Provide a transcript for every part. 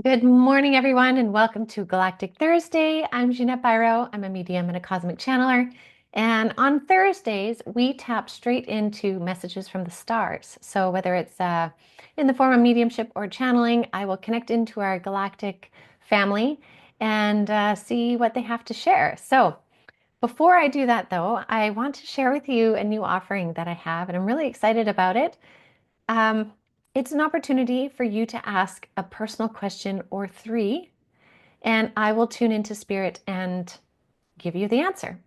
Good morning, everyone, and welcome to Galactic Thursday. I'm Jeanette Biro. I'm a medium and a cosmic channeler. And on Thursdays, we tap straight into messages from the stars. So whether it's in the form of mediumship or channeling, I will connect into our galactic family and see what they have to share. So before I do that, though, I want to share with you a new offering that I have, and I'm really excited about it. Um, it's an opportunity for you to ask a personal question or three, and I will tune into spirit and give you the answer.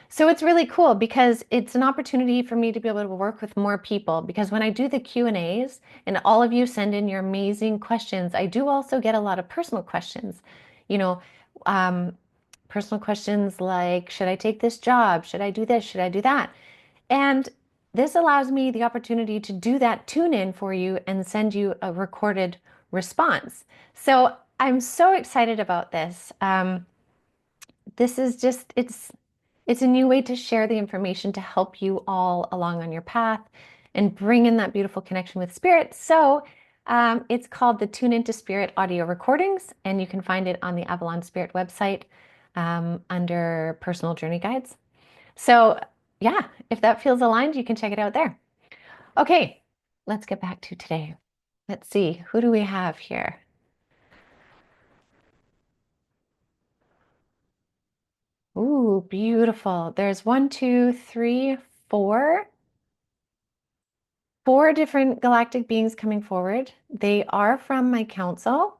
So it's really cool because it's an opportunity for me to be able to work with more people, because when I do the Q&As and all of you send in your amazing questions, I do also get a lot of personal questions. You know, um, personal questions like, should I take this job? Should I do this? Should I do that? And this allows me the opportunity to do that tune in for you and send you a recorded response. So I'm so excited about this. This is just, it's a new way to share the information to help you all along on your path and bring in that beautiful connection with spirit. So it's called the Tune Into Spirit audio recordings, and you can find it on the Avalon Spirit website under personal journey guides. So yeah, if that feels aligned, you can check it out there. Okay, let's get back to today. Let's see, who do we have here? Ooh, beautiful. There's one, two, three, four different galactic beings coming forward. They are from my council.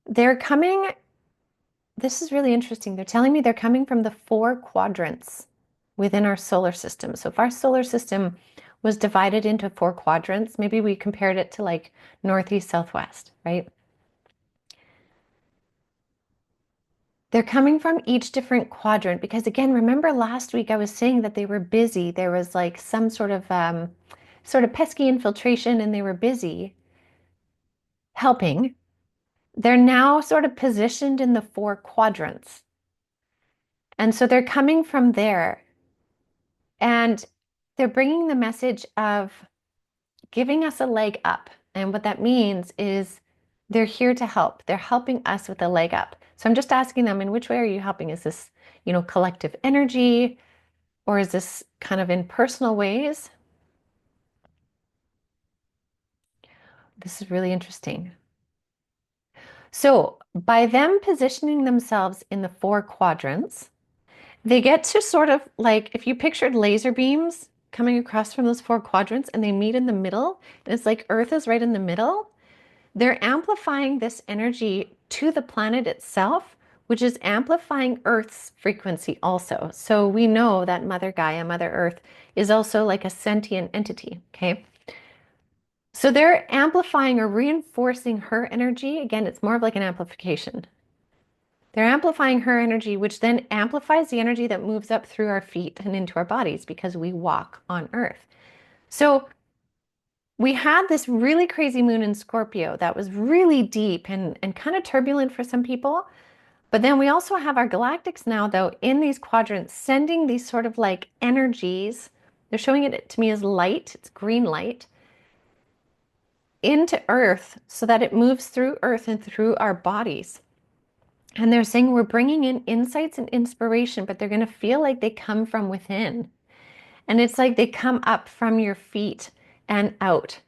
They're coming, this is really interesting. They're telling me they're coming from the four quadrants within our solar system. So if our solar system was divided into four quadrants, maybe we compared it to like northeast, southwest, right? They're coming from each different quadrant because, again, remember last week I was saying that they were busy. There was like some sort of pesky infiltration, and they were busy helping. They're now sort of positioned in the four quadrants, and so they're coming from there, and they're bringing the message of giving us a leg up. And what that means is they're here to help. They're helping us with a leg up. So I'm just asking them, in which way are you helping? Is this, collective energy? Or is this kind of in personal ways? This is really interesting. So, by them positioning themselves in the four quadrants, they get to sort of like if you pictured laser beams coming across from those four quadrants and they meet in the middle, and it's like Earth is right in the middle, they're amplifying this energy to the planet itself, which is amplifying Earth's frequency also. So, we know that Mother Gaia, Mother Earth, is also like a sentient entity, okay? So they're amplifying or reinforcing her energy. Again, it's more of like an amplification. They're amplifying her energy, which then amplifies the energy that moves up through our feet and into our bodies because we walk on Earth. So we had this really crazy moon in Scorpio that was really deep and kind of turbulent for some people. But then we also have our galactics now, though, in these quadrants, sending these sort of like energies. They're showing it to me as light, it's green light into Earth so that it moves through Earth and through our bodies. And they're saying we're bringing in insights and inspiration, but they're going to feel like they come from within. And it's like they come up from your feet and out.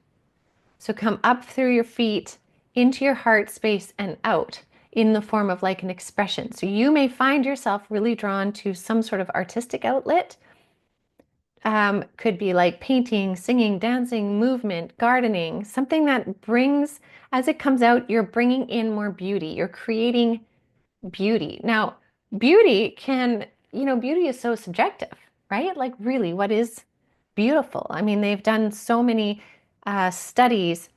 So come up through your feet into your heart space and out in the form of like an expression. So you may find yourself really drawn to some sort of artistic outlet. Could be like painting, singing, dancing, movement, gardening, something that brings, as it comes out, you're bringing in more beauty. You're creating beauty. Now, beauty is so subjective, right? Like, really, what is beautiful? I mean, they've done so many studies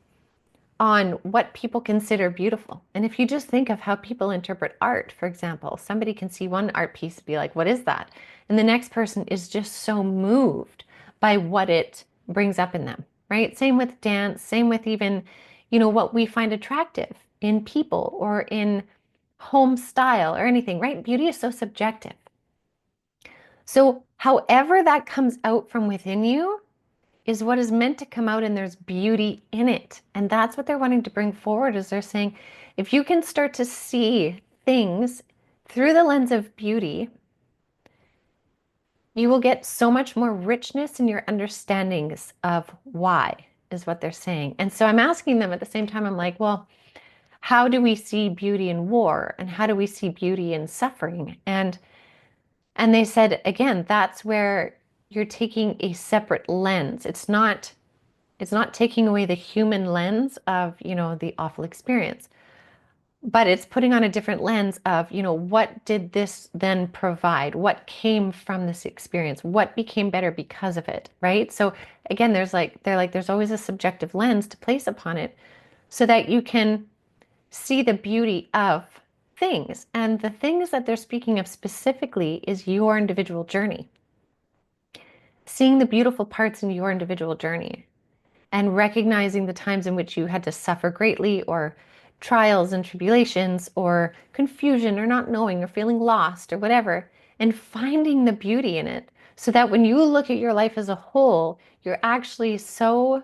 on what people consider beautiful. And if you just think of how people interpret art, for example, somebody can see one art piece and be like, what is that? And the next person is just so moved by what it brings up in them, right? Same with dance, same with even, what we find attractive in people or in home style or anything, right? Beauty is so subjective. So, however that comes out from within you, is what is meant to come out, and there's beauty in it. And that's what they're wanting to bring forward, is they're saying, if you can start to see things through the lens of beauty, you will get so much more richness in your understandings of why, is what they're saying. And so I'm asking them at the same time, I'm like, well, how do we see beauty in war? And how do we see beauty in suffering? And they said, again, that's where you're taking a separate lens. It's not taking away the human lens of, the awful experience, but it's putting on a different lens of, what did this then provide? What came from this experience? What became better because of it, right? So again, there's always a subjective lens to place upon it so that you can see the beauty of things. And the things that they're speaking of specifically is your individual journey. Seeing the beautiful parts in your individual journey and recognizing the times in which you had to suffer greatly, or trials and tribulations, or confusion, or not knowing, or feeling lost, or whatever, and finding the beauty in it so that when you look at your life as a whole, you're actually so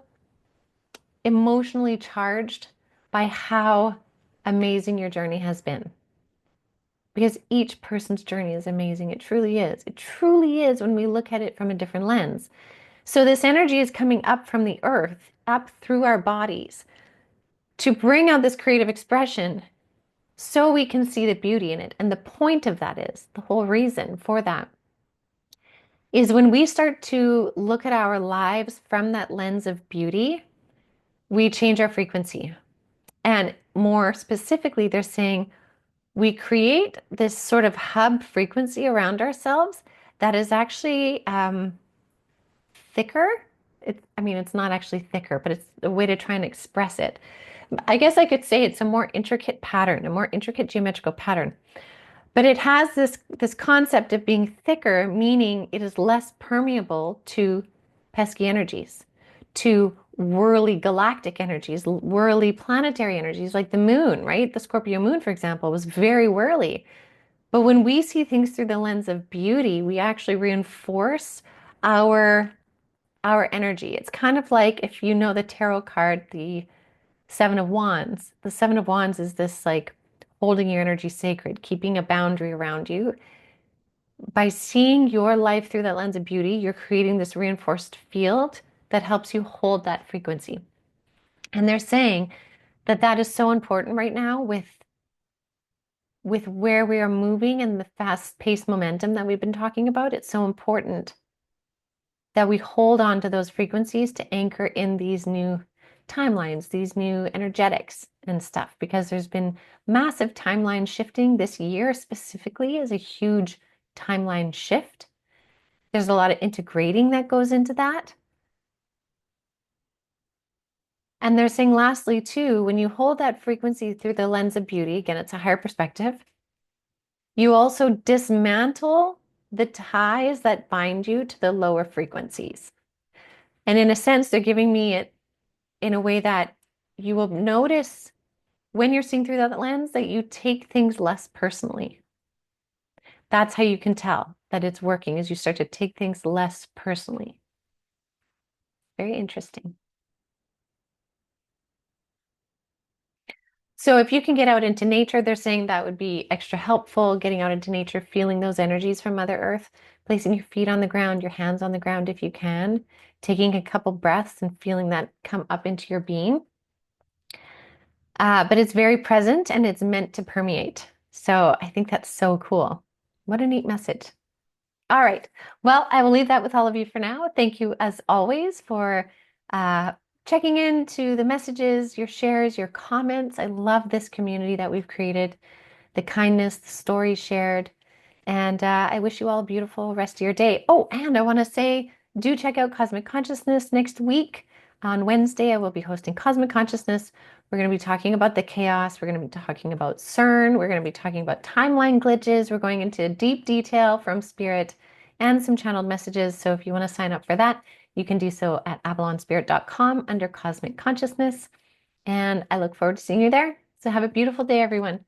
emotionally charged by how amazing your journey has been. Because each person's journey is amazing. It truly is. It truly is when we look at it from a different lens. So this energy is coming up from the earth, up through our bodies, to bring out this creative expression so we can see the beauty in it. And the point of that is, the whole reason for that is when we start to look at our lives from that lens of beauty, we change our frequency. And more specifically, they're saying we create this sort of hub frequency around ourselves that is actually thicker. It's not actually thicker, but it's a way to try and express it. I guess I could say it's a more intricate pattern, a more intricate geometrical pattern. But it has this concept of being thicker, meaning it is less permeable to pesky energies, to whirly galactic energies, whirly planetary energies, like the moon, right? The Scorpio moon, for example, was very whirly. But when we see things through the lens of beauty, we actually reinforce our energy. It's kind of like, if you know the tarot card, the Seven of Wands. The Seven of Wands is this like holding your energy sacred, keeping a boundary around you. By seeing your life through that lens of beauty, you're creating this reinforced field that helps you hold that frequency. And they're saying that that is so important right now with where we are moving and the fast-paced momentum that we've been talking about. It's so important that we hold on to those frequencies to anchor in these new timelines, these new energetics and stuff, because there's been massive timeline shifting. This year specifically is a huge timeline shift. There's a lot of integrating that goes into that. And they're saying lastly too, when you hold that frequency through the lens of beauty, again, it's a higher perspective, you also dismantle the ties that bind you to the lower frequencies. And in a sense, they're giving me it in a way that you will notice when you're seeing through that lens that you take things less personally. That's how you can tell that it's working, is you start to take things less personally. Very interesting. So if you can get out into nature, they're saying that would be extra helpful, getting out into nature, feeling those energies from Mother Earth, placing your feet on the ground, your hands on the ground if you can, taking a couple breaths and feeling that come up into your being. But it's very present and it's meant to permeate. So I think that's so cool. What a neat message. All right. Well, I will leave that with all of you for now. Thank you, as always, for checking into the messages, your shares, your comments. I love this community that we've created, the kindness, the stories shared. And I wish you all a beautiful rest of your day. Oh, and I want to say, do check out Cosmic Consciousness next week. On Wednesday, I will be hosting Cosmic Consciousness. We're going to be talking about the chaos. We're going to be talking about CERN. We're going to be talking about timeline glitches. We're going into deep detail from Spirit and some channeled messages. So if you want to sign up for that, you can do so at avalonspirit.com under Cosmic Consciousness. And I look forward to seeing you there. So have a beautiful day, everyone.